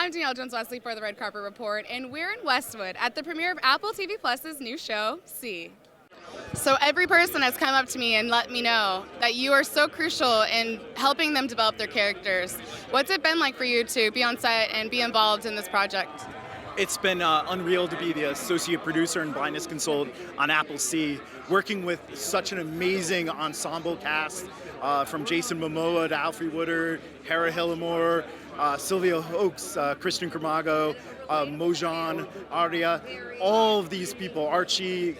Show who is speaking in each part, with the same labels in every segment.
Speaker 1: I'm Danielle Jones-Wesley for the Red Carpet Report, and we're in Westwood at the premiere of Apple TV Plus's new show, See. So every person has come up to me and let me know that you are so crucial in helping them develop their characters. What's it been like for you to be on set and be involved in this project?
Speaker 2: It's been unreal to be the associate producer and blindness consultant on Apple C, working with such an amazing ensemble cast, from Jason Momoa to Alfre Woodard, Hera Hillamore, Sylvia Oakes, Christian Cramago, Mojan, Arya, all of these people, Archie,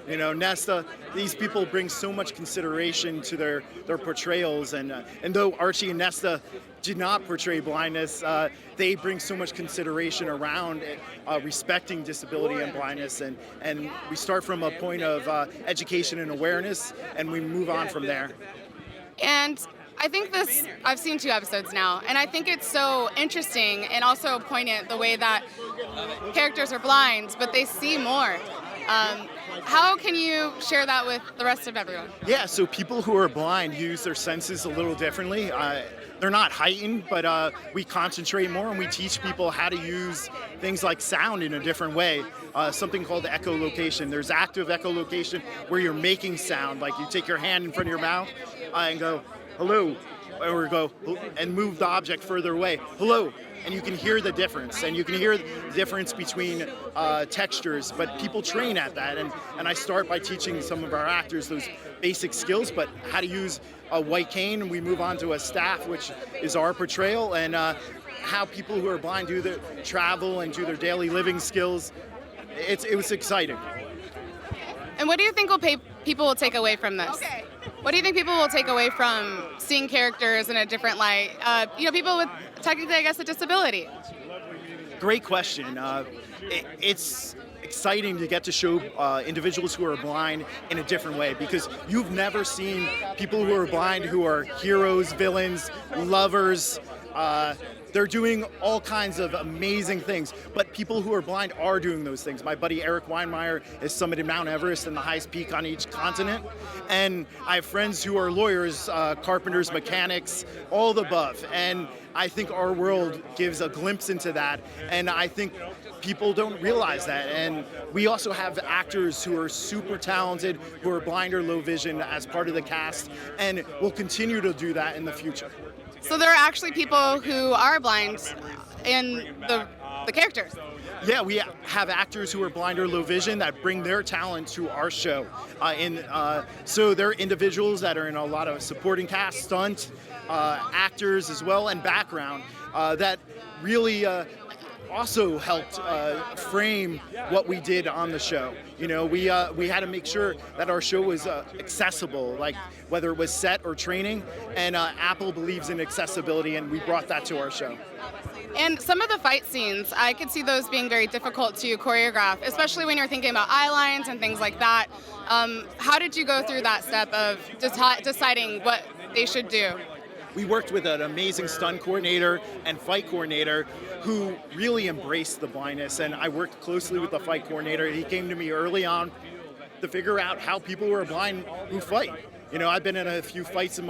Speaker 2: Nesta, these people bring so much consideration to their portrayals, and though Archie and Nesta did not portray blindness, they bring so much consideration around respecting disability and blindness, and we start from a point of education and awareness, and we move on from there.
Speaker 1: And I think I've seen 2 episodes now, and I think it's so interesting and also poignant the way that characters are blind, but they see more. How can you share that with the rest of everyone?
Speaker 2: Yeah, so people who are blind use their senses a little differently. They're not heightened, but we concentrate more and we teach people how to use things like sound in a different way. Something called echolocation. There's active echolocation where you're making sound, like you take your hand in front of your mouth and go, hello, or go and move the object further away, hello, and you can hear the difference, and you can hear the difference between textures, but people train at that, and I start by teaching some of our actors those basic skills, but how to use a white cane, and we move on to a staff, which is our portrayal, and how people who are blind do their travel and do their daily living skills. It was exciting.
Speaker 1: And what do you think people will take away from this? What do you think people will take away from seeing characters in a different light? People with technically, I guess, a disability.
Speaker 2: Great question. It's exciting to get to show individuals who are blind in a different way, because you've never seen people who are blind who are heroes, villains, lovers. They're doing all kinds of amazing things, but people who are blind are doing those things. My buddy Eric Weinmeier has summited Mount Everest and the highest peak on each continent, and I have friends who are lawyers, carpenters, mechanics, all the above, and I think our world gives a glimpse into that, and I think people don't realize that. And we also have actors who are super talented, who are blind or low vision as part of the cast, and we'll continue to do that in the future.
Speaker 1: So there are actually people who are blind in the characters.
Speaker 2: Yeah, we have actors who are blind or low vision that bring their talent to our show. So they're individuals that are in a lot of supporting cast, stunt, actors as well, and background that really also helped frame what we did on the show. We had to make sure that our show was accessible, like whether it was set or training, and Apple believes in accessibility, and we brought that to our show.
Speaker 1: And some of the fight scenes, I could see those being very difficult to choreograph, especially when you're thinking about eye lines and things like that. How did you go through that step of deciding what they should do?
Speaker 2: We worked with an amazing stunt coordinator and fight coordinator who really embraced the blindness, and I worked closely with the fight coordinator. He came to me early on to figure out how people who are blind who fight. I've been in a few fights in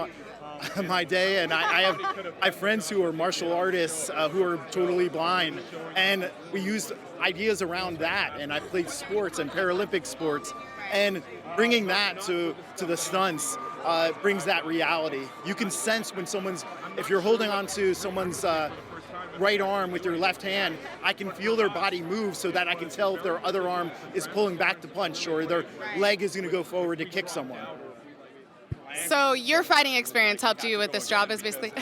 Speaker 2: my day, and I have friends who are martial artists who are totally blind, and we used ideas around that, and I played sports and Paralympic sports, and bringing that to the stunts brings that reality. You can sense when if you're holding on to someone's right arm with your left hand, I can feel their body move so that I can tell if their other arm is pulling back to punch or their leg is going to go forward to kick someone.
Speaker 1: So your fighting experience helped you with this job, is basically.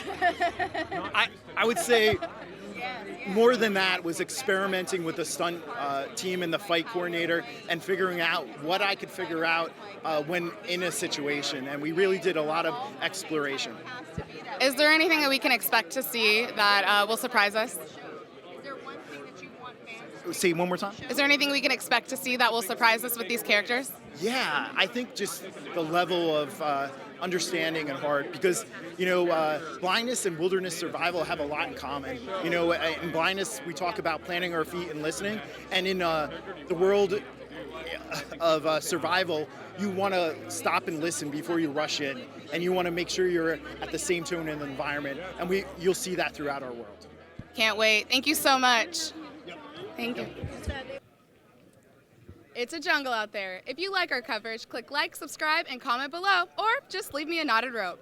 Speaker 2: I would say more than that was experimenting with the stunt team and the fight coordinator and figuring out what I could figure out when in a situation, and we really did a lot of exploration.
Speaker 1: Is there anything that we can expect to see that will surprise us?
Speaker 2: Say it one more time.
Speaker 1: Is there anything we can expect to see that will surprise us with these characters?
Speaker 2: Yeah, I think just the level of understanding and heart, because blindness and wilderness survival have a lot in common. In blindness we talk about planting our feet and listening, and in the world of survival, you want to stop and listen before you rush in, and you want to make sure you're at the same tone in the environment, and you'll see that throughout our world.
Speaker 1: Can't wait. Thank you so much. Thank you. It's a jungle out there. If you like our coverage, click like, subscribe, and comment below, or just leave me a knotted rope.